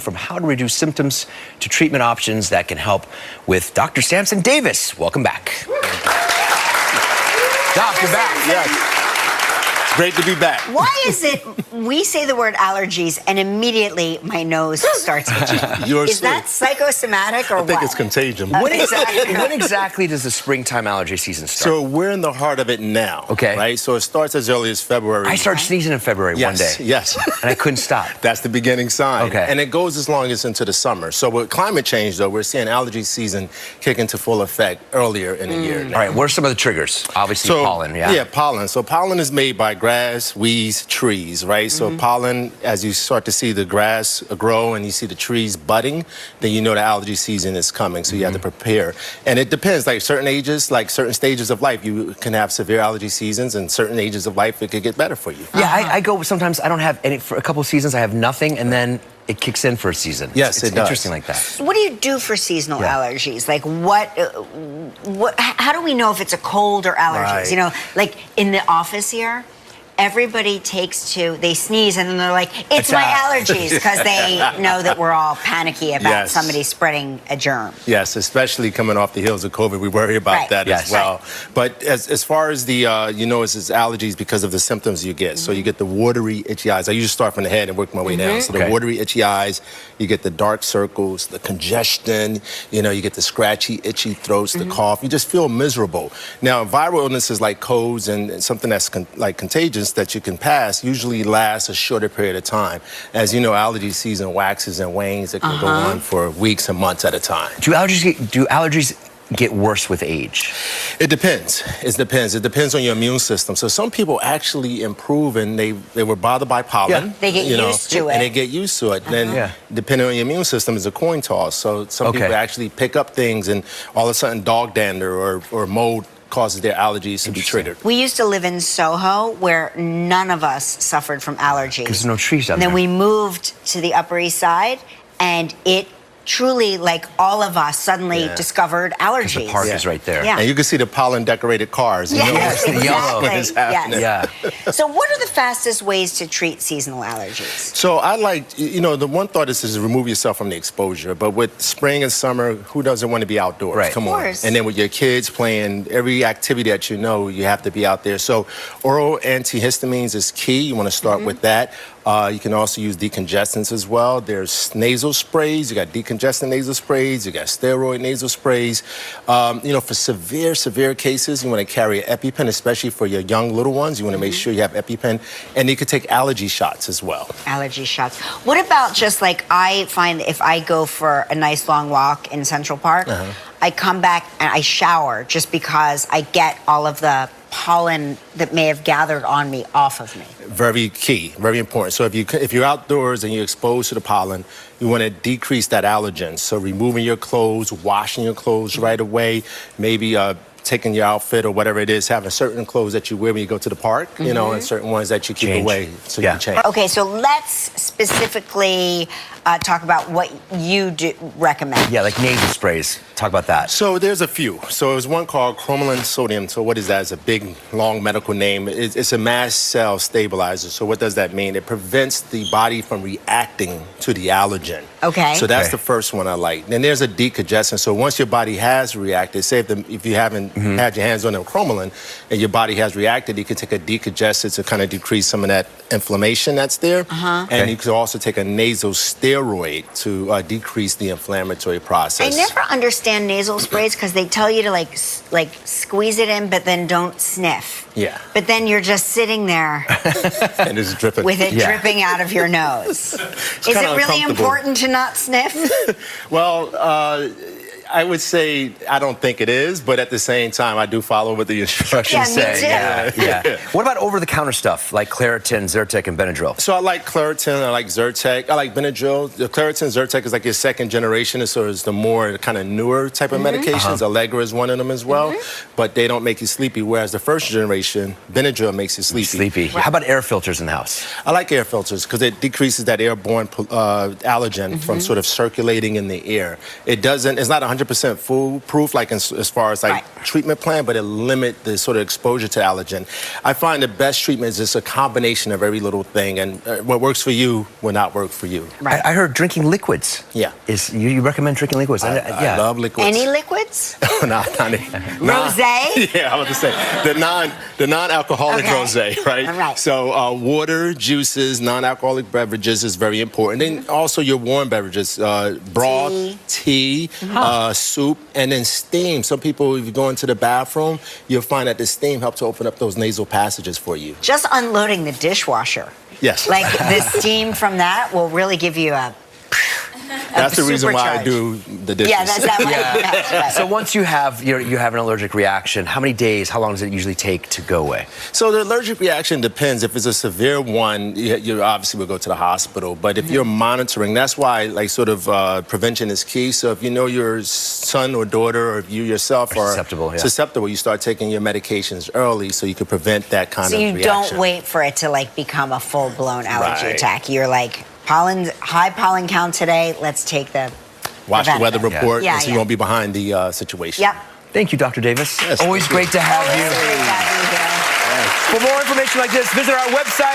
from how to reduce symptoms to treatment options that can help with Dr. Samson Davis. Welcome back. Doc, you're back. Yes. Great to be back. Why is it we say the word allergies and immediately my nose starts itching? Is that psychosomatic or what? I think it's contagion. When exactly does the springtime allergy season start? So we're in the heart of it now. Okay. Right? So it starts as early as February. I started sneezing in February one day. Yes. And I couldn't stop. That's the beginning sign. Okay. And it goes as long as into the summer. So with climate change, though, we're seeing allergy season kick into full effect earlier in the year now. All right, what are some of the triggers? Obviously pollen, yeah? Yeah, pollen. So pollen is made by grass, weeds, trees, right? So pollen, as you start to see the grass grow and you see the trees budding, then you know the allergy season is coming, so you have to prepare. And it depends, like certain ages, like certain stages of life, you can have severe allergy seasons, and certain ages of life, it could get better for you. Yeah, I go, sometimes I don't have any, for a couple of seasons I have nothing, and then it kicks in for a season. Yes, it's it does. Interesting like that. What do you do for seasonal allergies? Like how do we know if it's a cold or allergies? Right. You know, like in the office here, everybody they sneeze and then they're like, it's my allergies, because they know that we're all panicky about somebody spreading a germ. Yes, especially coming off the heels of COVID, we worry about that as well. But as far as the, you know, it's allergies because of the symptoms you get. So you get the watery, itchy eyes. I usually start from the head and work my way down. So the watery, itchy eyes, you get the dark circles, the congestion, you know, you get the scratchy, itchy throats, the cough. You just feel miserable. Now, viral illnesses like colds and something that's like contagious that you can pass usually lasts a shorter period of time. As you know, allergy season waxes and wanes. It can go on for weeks and months at a time. Do allergies get worse with age? It depends. It depends. It depends on your immune system. So some people actually improve and they were bothered by pollen. Yeah. They get used to it. And they get used to it. Then depending on your immune system is a coin toss. So some people actually pick up things and all of a sudden dog dander or mold causes their allergies to be triggered. We used to live in Soho where none of us suffered from allergies. Because there's no trees down there. And then we moved to the Upper East Side and it truly, like all of us, suddenly discovered allergies. The park is right there. Yeah. And you can see the pollen-decorated cars. You know exactly. Yellow. when it's happening. Yeah. So what are the fastest ways to treat seasonal allergies? So I like, you know, the one thought is to remove yourself from the exposure. But with spring and summer, who doesn't want to be outdoors? Right. Come Of on. course. And then with your kids playing every activity that you know, you have to be out there. So oral antihistamines is key. You want to start with that. You can also use decongestants as well. There's nasal sprays. You got decongestant nasal sprays. You got steroid nasal sprays. You know, for severe cases, you want to carry an EpiPen, especially for your young little ones. You want to make sure you have EpiPen. And you could take allergy shots as well. Allergy shots. What about just like, I find if I go for a nice long walk in Central Park, I come back and I shower just because I get all of the pollen that may have gathered on me off of me. Very key, very important. So if you're outdoors and you're exposed to the pollen, you want to decrease that allergen. So removing your clothes, washing your clothes right away, maybe taking your outfit or whatever it is, having certain clothes that you wear when you go to the park, you know, and certain ones that you keep away so you can change. Okay, so let's specifically talk about what you recommend. Yeah, like nasal sprays. Talk about that. So there's a few. So there's one called cromolyn sodium. So what is that? It's a big, long medical name. It's a mast cell stabilizer. So what does that mean? It prevents the body from reacting to the allergen. Okay. So that's the first one I like. Then there's a decongestant. So once your body has reacted, say if you haven't had your hands on the cromolyn and your body has reacted, you can take a decongestant to kind of decrease some of that inflammation that's there. And you can also take a nasal steroid to decrease the inflammatory process. I never understand nasal sprays because they tell you to like squeeze it in, but then don't sniff. Yeah. But then you're just sitting there And it's dripping. with it dripping out of your nose. Is it really important to not sniff? Well, I would say I don't think it is, but at the same time, I do follow what the instructions say. Yeah. What about over-the-counter stuff like Claritin, Zyrtec, and Benadryl? So I like Claritin, I like Zyrtec, I like Benadryl. The Claritin, Zyrtec is like your second generation, so it's the more kind of newer type of medications. Allegra is one of them as well, but they don't make you sleepy, whereas the first generation, Benadryl makes you sleepy. How about air filters in the house? I like air filters because it decreases that airborne allergen from sort of circulating in the air. It's not 100% 100% foolproof, like as far as like treatment plan, but it limit the sort of exposure to allergen. I find the best treatment is just a combination of every little thing, and what works for you will not work for you. Right. I heard drinking liquids. Yeah. You recommend drinking liquids? I love liquids. Any liquids? Not any. Rosé? Yeah, I was to say the non-alcoholic rosé, right? All right. So water, juices, non-alcoholic beverages is very important. And also your warm beverages, broth, tea, soup, and then steam. Some people, if you go into the bathroom, you'll find that the steam helps to open up those nasal passages for you. Just unloading the dishwasher. Yes. Like the steam from that will really give you a That's the reason why I do the dishes. Yeah, that's that way. So once you have an allergic reaction, how many days, how long does it usually take to go away? So the allergic reaction depends. If it's a severe one, you obviously will go to the hospital. But if you're monitoring, that's why like sort of prevention is key. So if you know your son or daughter or if you yourself are susceptible, you start taking your medications early so you can prevent that kind of reaction. So you don't wait for it to like become a full-blown allergy attack. You're like, high pollen count today, let's take the watch the weather report so you won't be behind the situation. Yep. Thank you, Dr. Davis. Yes, Always great to have you. Great to have you here. For more information like this, visit our website.